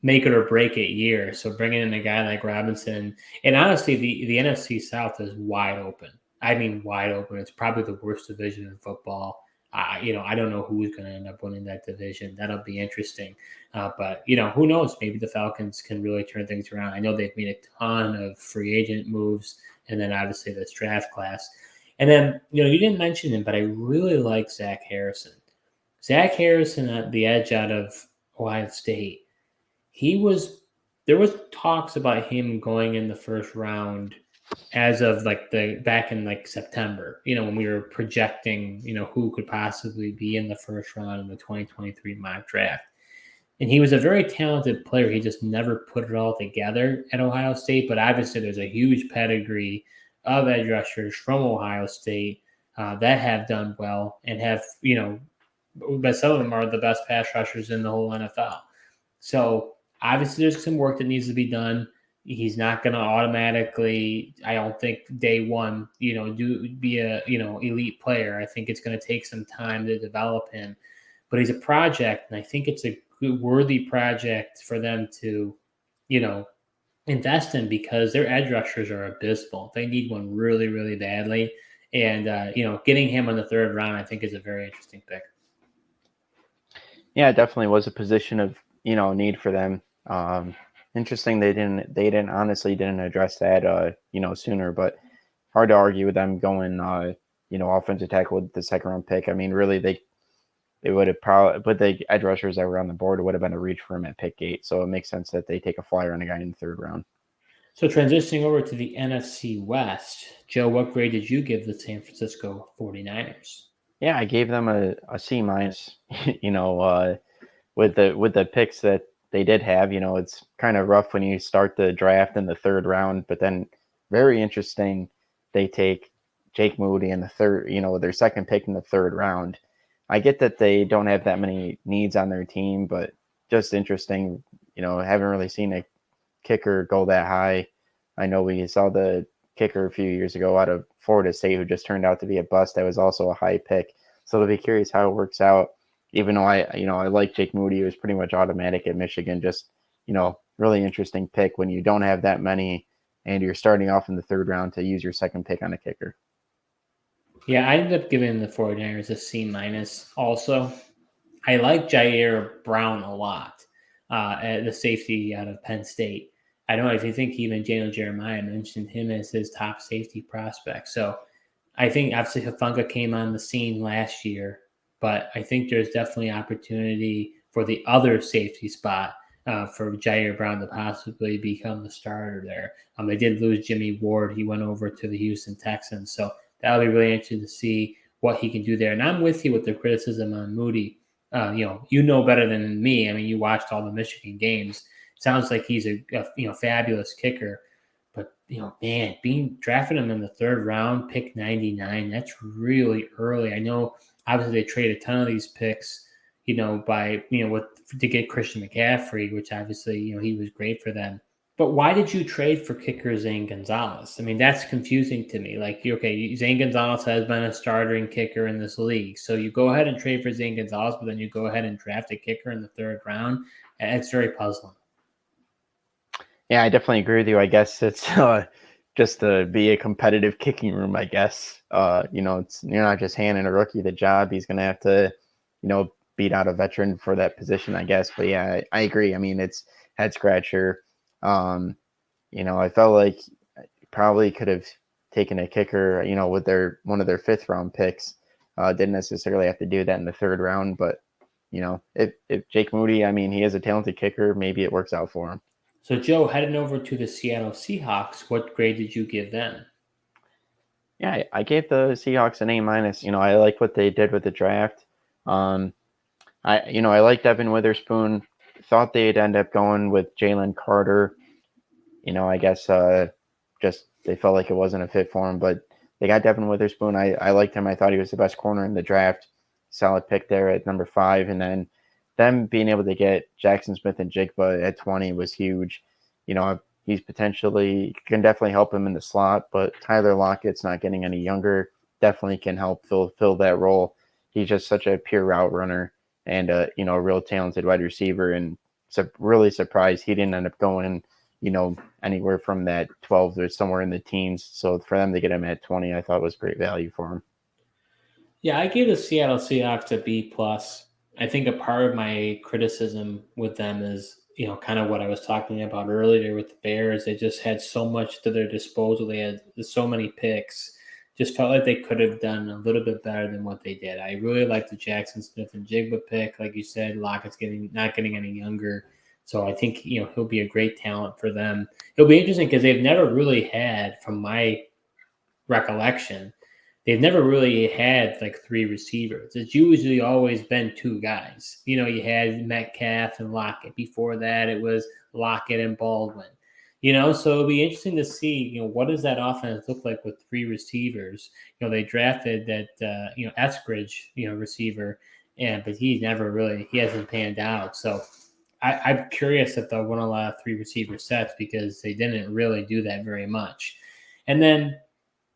A: make it or break it year. So bringing in a guy like Robinson, and honestly, the NFC South is wide open. I mean, wide open. It's probably the worst division in football. I don't know who's going to end up winning that division. That'll be interesting. But who knows? Maybe the Falcons can really turn things around. I know they've made a ton of free agent moves, and then obviously this draft class. And then you didn't mention him, but I really like Zach Harrison. Zach Harrison at the edge out of Ohio State. There was talks about him going in the first round as of back in September, when we were projecting, who could possibly be in the first round in the 2023 mock draft. And he was a very talented player. He just never put it all together at Ohio State. But obviously, there's a huge pedigree of edge rushers from Ohio State that have done well and have, but some of them are the best pass rushers in the whole NFL. So obviously, there's some work that needs to be done. He's not going to automatically, I don't think, day one, be a elite player. I think it's going to take some time to develop him. But he's a project, and I think it's a good, worthy project for them to, invest in, because their edge rushers are abysmal. They need one really, really badly. And, getting him in the third round, I think, is a very interesting pick.
C: Yeah, it definitely was a position of need for them. Interesting they didn't honestly address that sooner, but hard to argue with them going offensive tackle with the second round pick. I mean, really they would have probably put the edge rushers that were on the board. It would have been a reach for him at pick 8, so it makes sense that they take a flyer on a guy in the third round.
A: So transitioning over to the NFC West, Joe, what grade did you give the San Francisco 49ers?
C: Yeah, I gave them a C minus. With the picks that they did have, it's kind of rough when you start the draft in the third round, but then very interesting. They take Jake Moody in the third, their second pick in the third round. I get that they don't have that many needs on their team, but just interesting. Haven't really seen a kicker go that high. I know we saw the kicker a few years ago out of Florida State who just turned out to be a bust. That was also a high pick. So to be curious how it works out. Even though I like Jake Moody, it was pretty much automatic at Michigan. Just really interesting pick when you don't have that many and you're starting off in the third round to use your second pick on a kicker.
A: Yeah, I ended up giving the 49ers a C minus. Also, I like Jair Brown a lot, at the safety out of Penn State. I don't know if you think even Daniel Jeremiah mentioned him as his top safety prospect. So I think obviously Hufanga came on the scene last year, but I think there's definitely opportunity for the other safety spot for Jair Brown to possibly become the starter there. They did lose Jimmy Ward. He went over to the Houston Texans. So that'll be really interesting to see what he can do there. And I'm with you with the criticism on Moody. Better than me. I mean, you watched all the Michigan games. It sounds like he's a fabulous kicker. But, being drafted him in the third round, pick 99, that's really early. I know obviously they trade a ton of these picks, to get Christian McCaffrey, which obviously, he was great for them. But why did you trade for kicker Zane Gonzalez? I mean, that's confusing to me. Like, okay, Zane Gonzalez has been a starting kicker in this league. So you go ahead and trade for Zane Gonzalez, but then you go ahead and draft a kicker in the third round. It's very puzzling.
C: Yeah, I definitely agree with you. I guess it's just to be a competitive kicking room, I guess. You're not just handing a rookie the job. He's going to have to, beat out a veteran for that position, I guess. But yeah, I agree. I mean, it's head scratcher. I felt like probably could have taken a kicker, with one of their fifth round picks. Didn't necessarily have to do that in the third round, but if Jake Moody, I mean, he is a talented kicker, maybe it works out for him.
A: So Joe, heading over to the Seattle Seahawks, what grade did you give them?
C: Yeah, I gave the Seahawks an A minus. I like what they did with the draft. I liked Evan Witherspoon. Thought they'd end up going with Jalen Carter. I guess just they felt like it wasn't a fit for him, but they got Devin Witherspoon. I liked him. I thought he was the best corner in the draft. Solid pick there at number 5. And then them being able to get Jackson Smith and Jigba at 20 was huge. He's potentially can definitely help him in the slot, but Tyler Lockett's not getting any younger. Definitely can help fill that role. He's just such a pure route runner and a real talented wide receiver. And really surprised he didn't end up going, anywhere from that 12 to somewhere in the teens. So for them to get him at 20, I thought was great value for him.
A: Yeah, I gave the Seattle Seahawks a B plus. I think a part of my criticism with them is, kind of what I was talking about earlier with the Bears. They just had so much to their disposal. They had so many picks. Just felt like they could have done a little bit better than what they did. I really like the Jackson Smith and Jigba pick. Like you said, Lockett's not getting any younger. So I think, he'll be a great talent for them. It'll be interesting because they've never really had, from my recollection, they've never really had like three receivers. It's usually always been two guys. You had Metcalf and Lockett. Before that, it was Lockett and Baldwin. So it'll be interesting to see, what does that offense look like with three receivers? They drafted that, Eskridge, receiver, but he hasn't panned out. So I'm curious if they'll run a lot of three receiver sets because they didn't really do that very much. And then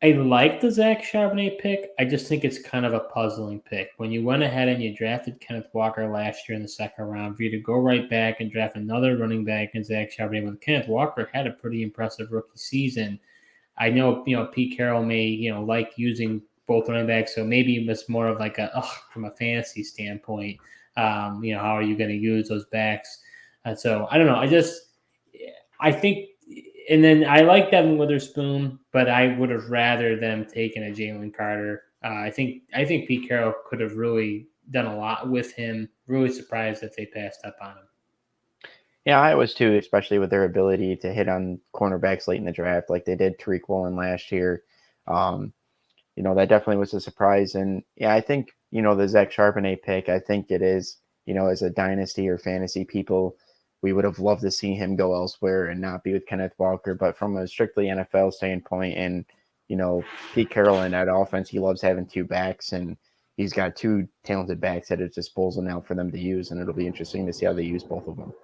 A: I like the Zach Charbonnet pick. I just think it's kind of a puzzling pick. When you went ahead and you drafted Kenneth Walker last year in the second round, for you to go right back and draft another running back in Zach Charbonnet when Kenneth Walker had a pretty impressive rookie season. I know, Pete Carroll may, like using both running backs, so maybe it's more of like from a fantasy standpoint, how are you going to use those backs? So I don't know. I think, and then I like Devin Witherspoon, but I would have rather them taken a Jalen Carter. I think Pete Carroll could have really done a lot with him. Really surprised that they passed up on him.
C: Yeah, I was too, especially with their ability to hit on cornerbacks late in the draft, like they did Tariq Woolen last year. That definitely was a surprise. And yeah, I think, the Zach Charbonnet pick, I think it is, as a dynasty or fantasy people, we would have loved to see him go elsewhere and not be with Kenneth Walker. But from a strictly NFL standpoint and, Pete Carroll in that offense, he loves having two backs and he's got two talented backs at his disposal now for them to use. And it'll be interesting to see how they use both of them.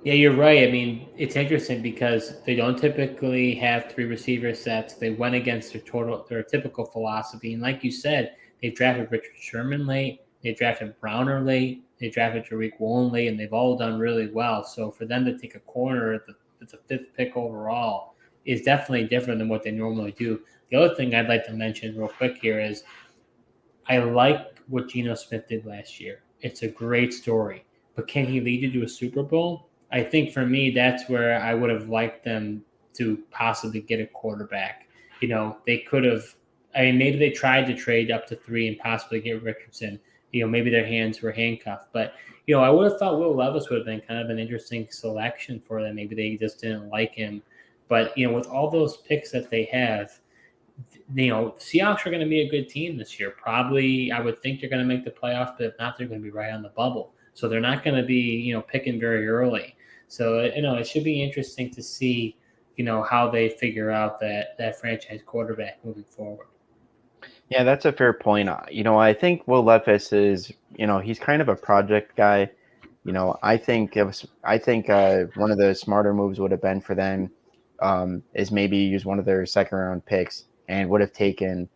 A: Yeah, you're right. I mean, it's interesting because they don't typically have three receiver sets. They went against their typical philosophy. And like you said, they drafted Richard Sherman late, they drafted Browner late, they drafted Tariq Woolen late, and they've all done really well. So for them to take a corner at the fifth pick overall is definitely different than what they normally do. The other thing I'd like to mention real quick here is I like what Geno Smith did last year. It's a great story. But can he lead you to a Super Bowl? I think for me, that's where I would have liked them to possibly get a quarterback. They could have, maybe they tried to trade up to 3 and possibly get Richardson. Maybe their hands were handcuffed. But, I would have thought Will Levis would have been kind of an interesting selection for them. Maybe they just didn't like him. But, with all those picks that they have, Seahawks are going to be a good team this year. Probably, I would think they're going to make the playoffs, but if not, they're going to be right on the bubble. So they're not going to be, picking very early. So, it should be interesting to see, how they figure out that franchise quarterback moving forward.
C: Yeah, that's a fair point. I think Will Levis is, he's kind of a project guy. I think one of the smarter moves would have been for them is maybe use one of their second round picks and would have taken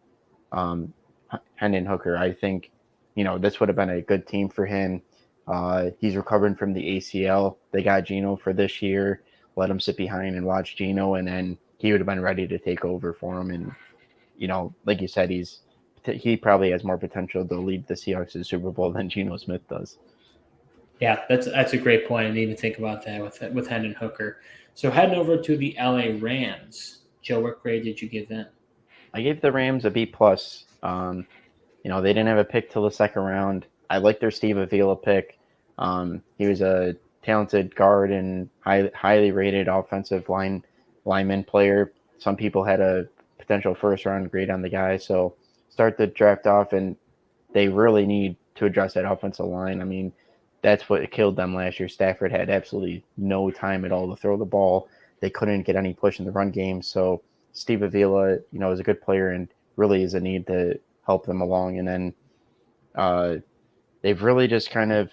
C: Hendon Hooker. I think, this would have been a good team for him. He's recovering from the ACL. They got Geno for this year. Let him sit behind and watch Geno, and then he would have been ready to take over for him. And like you said, he probably has more potential to lead the Seahawks to the Super Bowl than Geno Smith does.
A: Yeah, that's a great point. I didn't even think about that with Hendon Hooker. So heading over to the LA Rams, Joe, what grade did you give them?
C: I gave the Rams a B plus. They didn't have a pick till the second round. I like their Steve Avila pick. He was a talented guard and highly rated offensive lineman player. Some people had a potential first round grade on the guy. So start the draft off, and they really need to address that offensive line. I mean, that's what killed them last year. Stafford had absolutely no time at all to throw the ball. They couldn't get any push in the run game. So Steve Avila, is a good player and really is a need to help them along. And then they've really just kind of,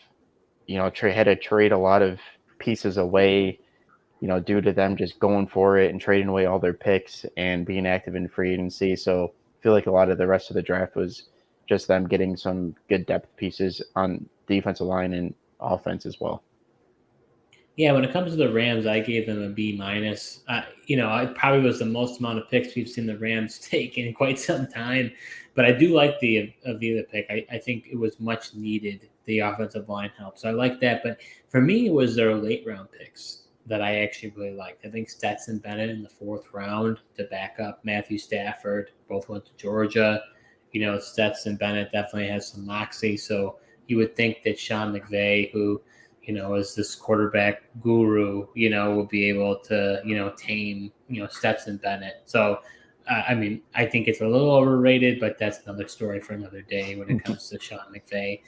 C: had to trade a lot of pieces away, due to them just going for it and trading away all their picks and being active in free agency. So I feel like a lot of the rest of the draft was just them getting some good depth pieces on defensive line and offense as well.
A: Yeah, when it comes to the Rams, I gave them a B minus. It probably was the most amount of picks we've seen the Rams take in quite some time. But I do like the Avila pick. I think it was much needed. The offensive line help, so I like that. But for me, it was their late round picks that I actually really liked. I think Stetson Bennett in the fourth round to back up Matthew Stafford. Both went to Georgia. Stetson Bennett definitely has some moxie. So you would think that Sean McVay, who as this quarterback guru, will be able to, tame, Stetson Bennett. So, I think it's a little overrated, but that's another story for another day when it comes to Sean McVay.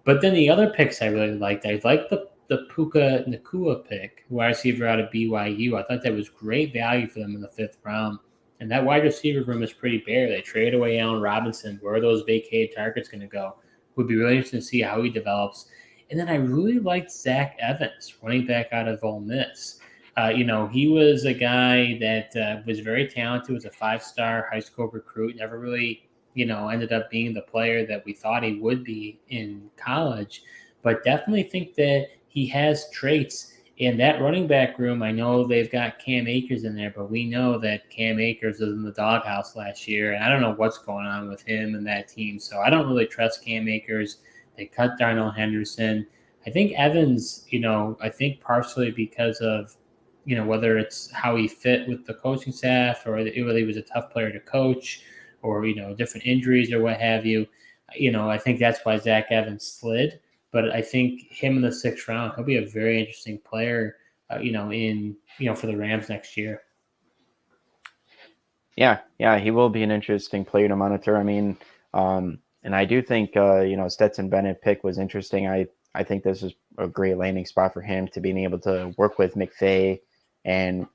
A: But then the other picks I really liked, I liked the Puka Nakua pick, wide receiver out of BYU. I thought that was great value for them in the fifth round. And that wide receiver room is pretty bare. They traded away Allen Robinson. Where are those vacated targets going to go? Would be really interesting to see how he develops. And then I really liked Zach Evans, running back out of Ole Miss. He was a guy that was very talented, was a five-star high school recruit, never really, ended up being the player that we thought he would be in college, but definitely think that he has traits. In that running back room, I know they've got Cam Akers in there, but we know that Cam Akers was in the doghouse last year, and I don't know what's going on with him and that team, so I don't really trust Cam Akers. They cut Darnell Henderson. I think Evans, I think partially because of, whether it's how he fit with the coaching staff or whether he was a tough player to coach or, different injuries or what have you. I think that's why Zach Evans slid. But I think him in the sixth round, he'll be a very interesting player, for the Rams next year.
C: Yeah, he will be an interesting player to monitor. I mean, and I do think Stetson Bennett pick was interesting. I think this is a great landing spot for him to being able to work with McVay and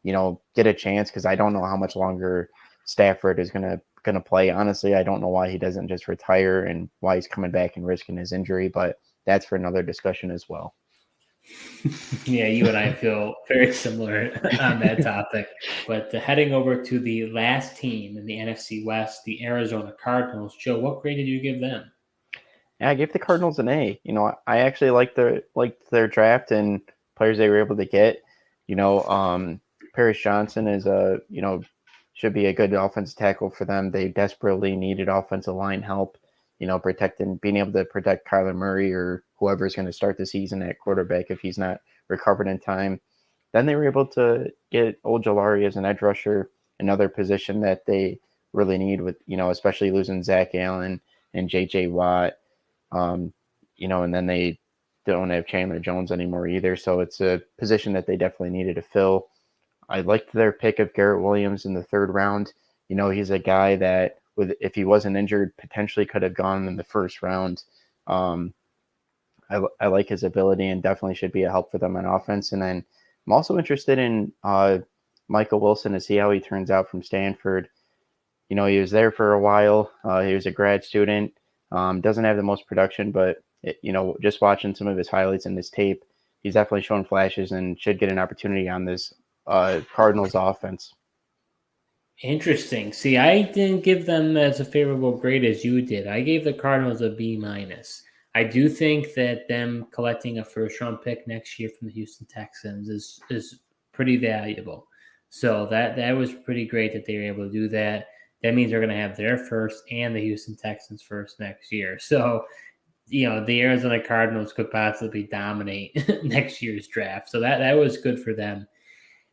C: get a chance, because I don't know how much longer Stafford is gonna play. Honestly, I don't know why he doesn't just retire and why he's coming back and risking his injury, but that's for another discussion as well.
A: Yeah, you and I feel very similar on that topic. But heading over to the last team in the NFC West, the Arizona Cardinals. Joe, what grade did you give them?
C: Yeah, I gave the Cardinals an A. I actually liked their draft and players they were able to get. Paris Johnson is should be a good offensive tackle for them. They desperately needed offensive line help. Being able to protect Kyler Murray or whoever is going to start the season at quarterback if he's not recovered in time. Then they were able to get Ojulari as an edge rusher, another position that they really need with, especially losing Zach Allen and J.J. Watt. And then they don't have Chandler Jones anymore either. So it's a position that they definitely needed to fill. I liked their pick of Garrett Williams in the third round. He's a guy that, if he wasn't injured, potentially could have gone in the first round. I like his ability and definitely should be a help for them on offense. And then I'm also interested in Michael Wilson to see how he turns out from Stanford. He was there for a while. He was a grad student. Doesn't have the most production, but just watching some of his highlights in this tape, he's definitely shown flashes and should get an opportunity on this Cardinals offense.
A: Interesting. See, I didn't give them as a favorable grade as you did. I gave the Cardinals a B minus. I do think that them collecting a first round pick next year from the Houston Texans is pretty valuable. So that was pretty great that they were able to do that. That means they're going to have their first and the Houston Texans first next year. So, the Arizona Cardinals could possibly dominate next year's draft. So that was good for them.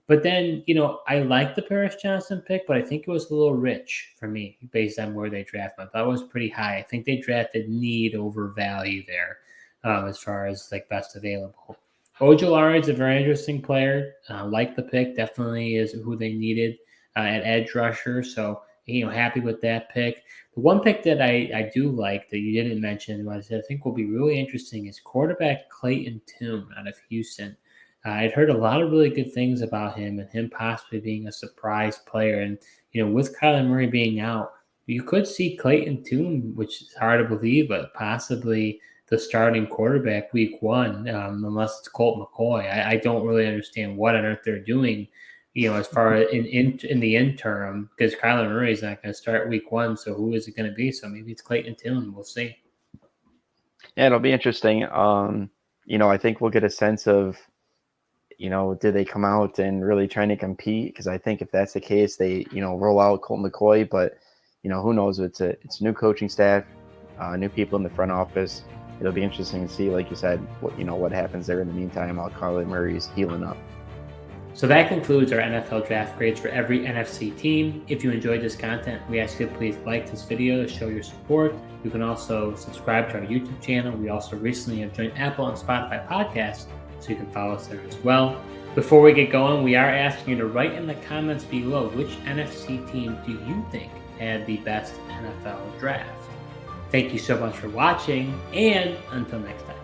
A: But then, I like the Paris Johnson pick, but I think it was a little rich for me based on where they drafted. I thought it was pretty high. I think they drafted need over value there as far as like best available. Ojulari is a very interesting player. Like the pick, definitely is who they needed at edge rusher. So, happy with that pick. The one pick that I do like that you didn't mention, but I think will be really interesting is quarterback Clayton Tune out of Houston. I'd heard a lot of really good things about him and him possibly being a surprise player. And, with Kyler Murray being out, you could see Clayton Tune, which is hard to believe, but possibly the starting quarterback week one, unless it's Colt McCoy. I don't really understand what on earth they're doing, as far as in the interim, because Kyler Murray is not going to start week one. So who is it going to be? So maybe it's Clayton Tune. We'll see.
C: Yeah, it'll be interesting. I think we'll get a sense of, did they come out and really trying to compete? Because I think if that's the case, they, roll out Colt McCoy. But, who knows? It's a new coaching staff, new people in the front office. It'll be interesting to see, like you said, what happens there in the meantime while Kyler Murray's healing up.
A: So that concludes our NFL draft grades for every NFC team. If you enjoyed this content, we ask you to please like this video to show your support. You can also subscribe to our YouTube channel. We also recently have joined Apple and Spotify podcasts, so you can follow us there as well. Before we get going, we are asking you to write in the comments below which NFC team do you think had the best NFL draft. Thank you so much for watching, and until next time.